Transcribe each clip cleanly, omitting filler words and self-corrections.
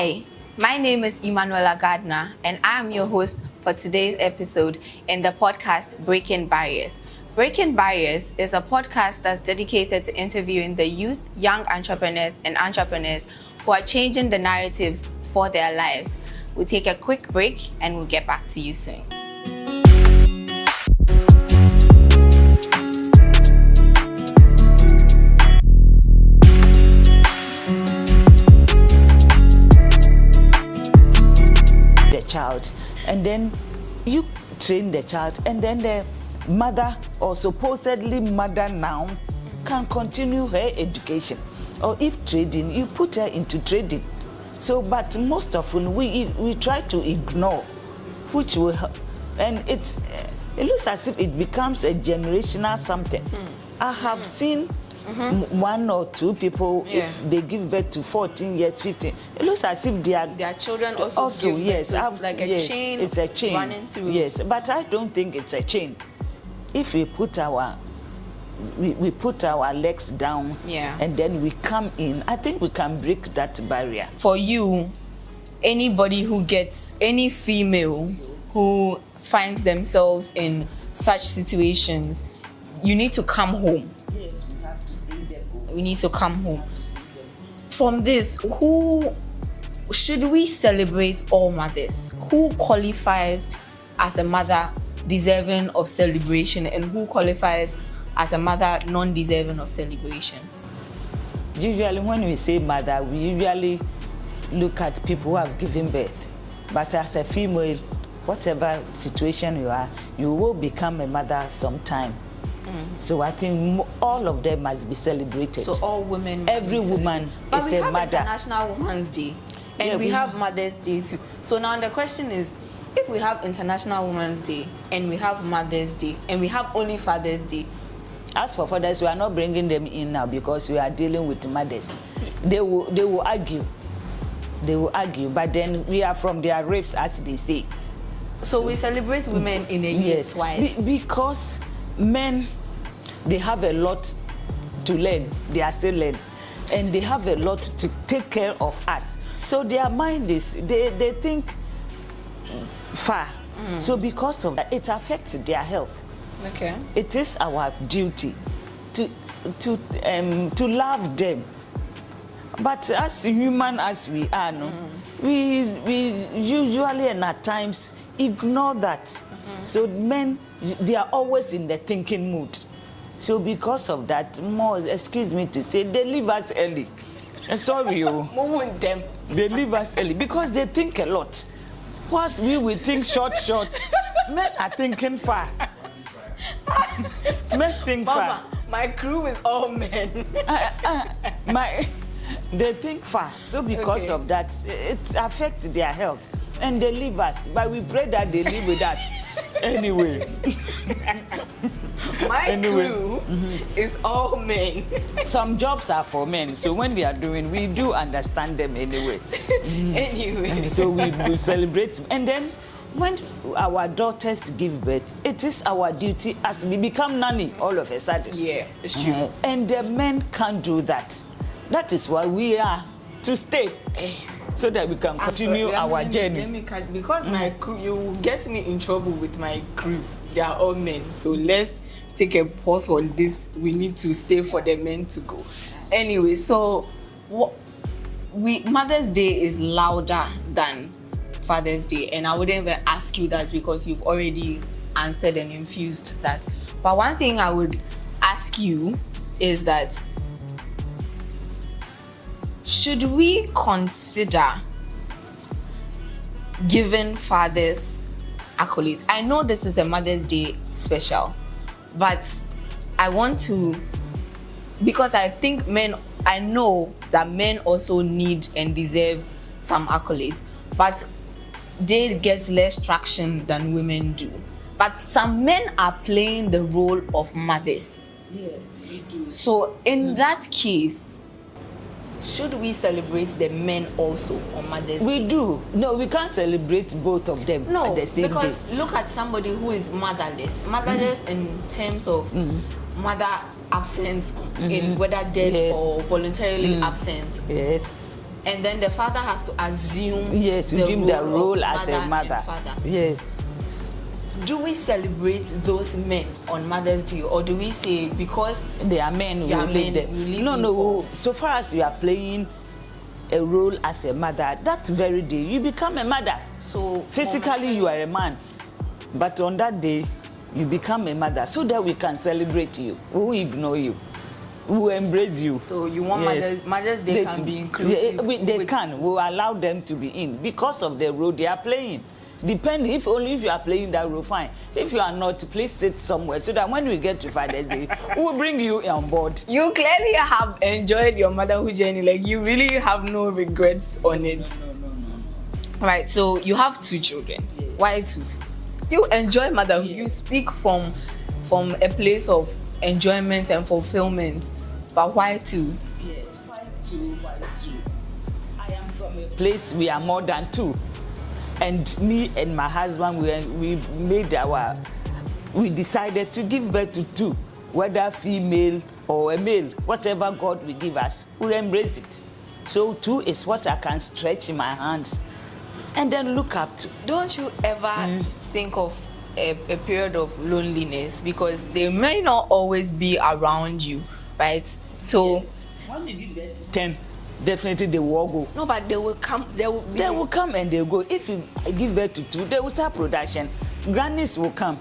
Hi, my name is Emmanuella Gardiner, and I am your host for today's episode in the podcast Breaking Barriers. Breaking Barriers is a podcast that's dedicated to interviewing the youth, young entrepreneurs, and entrepreneurs who are changing the narratives for their lives. We'll take a quick break and we'll get back to you soon. Child, and then you train the child, and then the mother or supposedly mother now can continue her education, or if trading, you put her into trading. So but most often we try to ignore, which will help, and it looks as if it becomes a generational something. I have seen one or two people, if they give birth to 14 years, 15, it looks as if their children also give yes, birth. It's like a chain. It's a chain running through. Yes, but I don't think it's a chain. If we put our legs down, and then we come in, I think we can break that barrier. For you, anybody who gets, any female who finds themselves in such situations, you need to come home. Yes, we have to bring them home. We need to come home. From this, who should we celebrate all mothers? Who qualifies as a mother deserving of celebration, and who qualifies as a mother non-deserving of celebration? Usually when we say mother, we usually look at people who have given birth. But as a female, whatever situation you are, you will become a mother sometime. So I think all of them must be celebrated. So all women, every woman but is we a have mother. International Women's Day, and we have Mother's Day too. So now the question is, if we have International Women's Day and we have Mother's Day and we have only Father's Day, as for fathers, we are not bringing them in now because we are dealing with mothers. They will argue. They will argue, but then we are from their rapes, as they say. So we celebrate women in a year twice. Because men, they have a lot to learn. They are still learning, and they have a lot to take care of us. So their mind is, they think far. So because of that, it affects their health. Okay. It is our duty to love them. But as human as we are, we usually and at times ignore that. So men, they are always in the thinking mood. So because of that, more, excuse me to say, they leave us early. Sorry, them. They leave us early because they think a lot. Whilst we will think short, men are thinking far. Men think Mama, far. my crew is all men. They think far. So because of that, it affects their health. And they leave us. But we pray that they live with us. Anyway. My crew is all men. Some jobs are for men. So when they are doing, we do understand them anyway. Anyway. So we celebrate. And then when our daughters give birth, it is our duty as we become nanny all of a sudden. Yeah, it's true. And the men can't do that. That is why we are to stay. So that we can continue our journey. Because my crew, you will get me in trouble with my crew. They are all men. So let's take a pause on this. We need to stay for the men to go. Anyway, so Mother's Day is louder than Father's Day. And I wouldn't even ask you that because you've already answered and infused that. But one thing I would ask you is that, should we consider giving fathers accolades? I know this is a Mother's Day special, but I want to, because I think I know that men also need and deserve some accolades, but they get less traction than women do. But some men are playing the role of mothers. Yes, we do. So in that case, should we celebrate the men also on Mother's Day? We do. No, we can't celebrate both of them at the same because day. Look at somebody who is motherless. Motherless in terms of mother absent, in whether dead or voluntarily absent. Yes. and then the father has to assume Yes, assume the role of as a mother. and father. Yes. Do we celebrate those men on Mother's Day, or do we say because they are men who men, leave them? we leave No, you no. for- So far as you are playing a role as a mother, that very day you become a mother. So Physically you are a man, but on that day you become a mother, so that we can celebrate you. We will ignore you. We will embrace you. So you want Yes. Mother's Day can be inclusive. They can. We will allow them to be in because of the role they are playing. Depending, if you are playing that role, fine. If you are not, please sit somewhere so that when we get to Father's Day, we will bring you on board. You clearly have enjoyed your motherhood journey. Like, you really have no regrets on it. No. Right, so you have 2 children. Yes. Why 2? You enjoy motherhood. Yes. You speak from a place of enjoyment and fulfillment. But why 2? Yes, why 2? I am from a place we are more than 2. And me and my husband, we decided to give birth to 2, whether female or a male, whatever God will give us, we embrace it. So 2 is what I can stretch in my hands and then look up to. Don't you ever think of a period of loneliness, because they may not always be around you, right? So when you give birth to 10, definitely they will all go. no, but they will come. They will come and they will go. If you give birth to 2, they will start production. Grannies will come.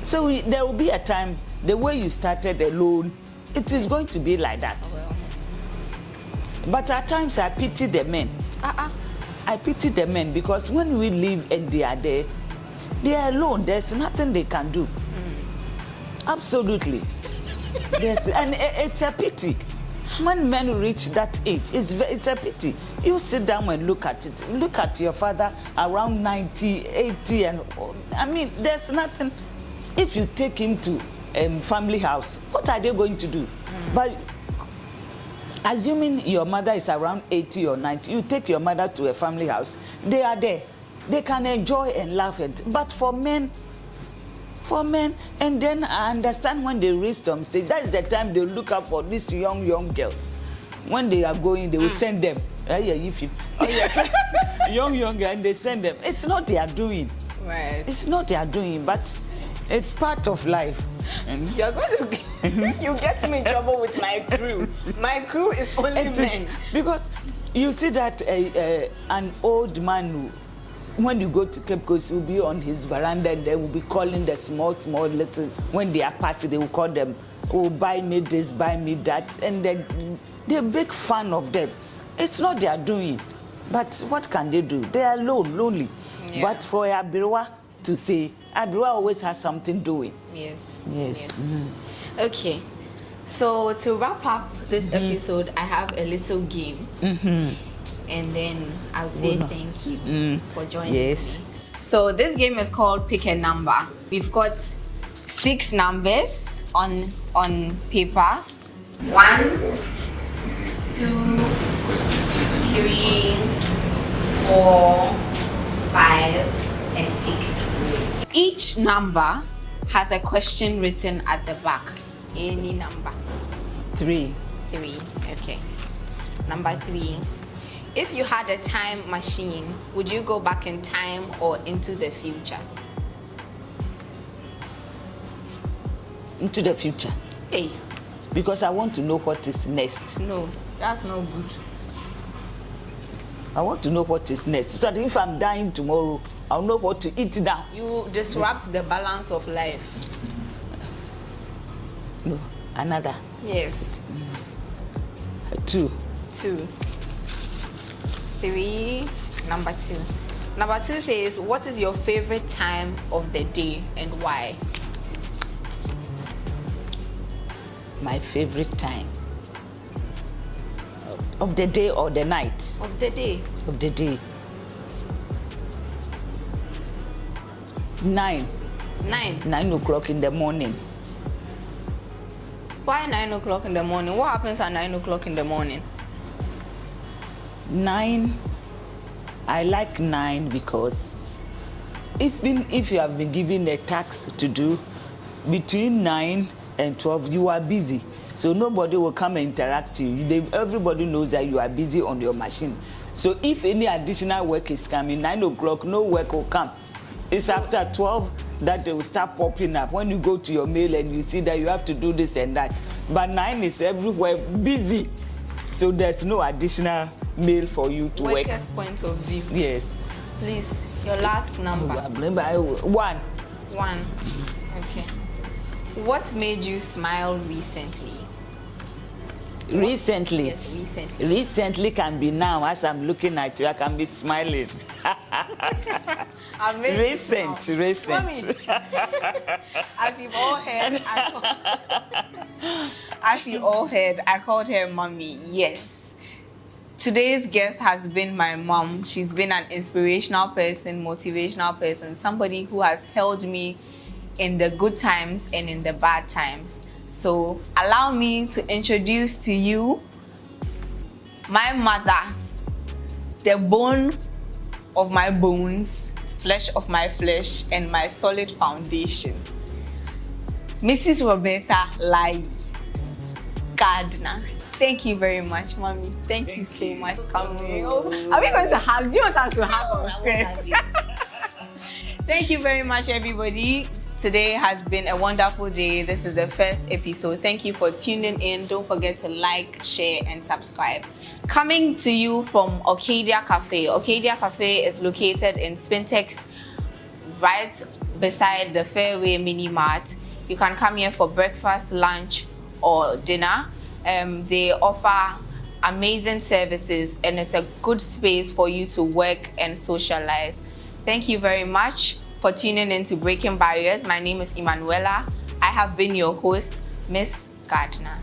So there will be a time, the way you started alone, it is going to be like that. Well. But at times I pity the men. I pity the men, because when we leave and they are there, they are alone. There's nothing they can do. Absolutely. Yes, and it's a pity. When men reach that age, it's a pity. You sit down and look at it. Look at your father around 90, 80, and I mean, there's nothing. If you take him to family house, what are they going to do? But assuming your mother is around 80 or 90, you take your mother to a family house, they are there. They can enjoy and laugh at. But for men, and then I understand when they reach some stage, that is the time they look up for these young girls. When they are going, they will send them. Young girl, and they send them. It's not their doing. Right. It's not their doing, but it's part of life. You're going to you get me in trouble with my crew. My crew is only men. Because you see that an old man who, when you go to Cape Coast, he'll be on his veranda and they will be calling the small little, when they are passing, they will call them, oh, buy me this, buy me that. And they're big fan of them. It's not their doing. But what can they do? They are lonely. Yeah. But for Abirwa to say, Abirwa always has something doing. Yes. Okay. So to wrap up this episode, I have a little game. And then I'll say thank you for joining me. So this game is called Pick a Number. We've got 6 numbers on paper. 1, 2, 3, 4, 5, and 6. Each number has a question written at the back. Any number. 3. Okay. Number 3. If you had a time machine, would you go back in time or into the future? Into the future. Hey. Because I want to know what is next. No, that's not good. I want to know what is next. So that if I'm dying tomorrow, I'll know what to eat now. You disrupt the balance of life. No, another. Yes. 2. 3. Number 2. Number 2 says, what is your favorite time of the day and why? My favorite time of the day or the night? Of the day. Of the day. 9. 9 o'clock in the morning. Why 9 o'clock in the morning? What happens at 9 o'clock in the morning? 9. I like 9 because even if you have been given a task to do, between 9 and 12, you are busy. So nobody will come and interact with you. Everybody knows that you are busy on your machine. So if any additional work is coming, 9 o'clock, no work will come. It's after 12 that they will start popping up. When you go to your mail and you see that you have to do this and that. But 9 is everywhere busy. So there's no additional mail for you to work. Workers' point of view. Yes. Please, your last number. 1. 1. Okay. What made you smile recently? Recently? Yes, recently. Recently can be now. As I'm looking at you, I can be smiling. Recent. Mommy, as you've all heard, I called her mommy. Yes. Today's guest has been my mom. She's been an inspirational person, motivational person, somebody who has held me in the good times and in the bad times. So allow me to introduce to you my mother, the bone of my bones, flesh of my flesh, and my solid foundation. Mrs. Roberta Gardiner. Thank you very much, Mommy. Thank you so much for coming. Are we going to hug? Do you want us to hug? Thank you very much, everybody. Today has been a wonderful day. This is the first episode. Thank you for tuning in. Don't forget to like, share, and subscribe. Coming to you from Arcadia Cafe. Arcadia Cafe is located in Spintex, right beside the Fairway Mini Mart. You can come here for breakfast, lunch, or dinner. They offer amazing services, and it's a good space for you to work and socialize. Thank you very much for tuning in to Breaking Barriers. My name is Emmanuella. I have been your host, Miss Gardiner.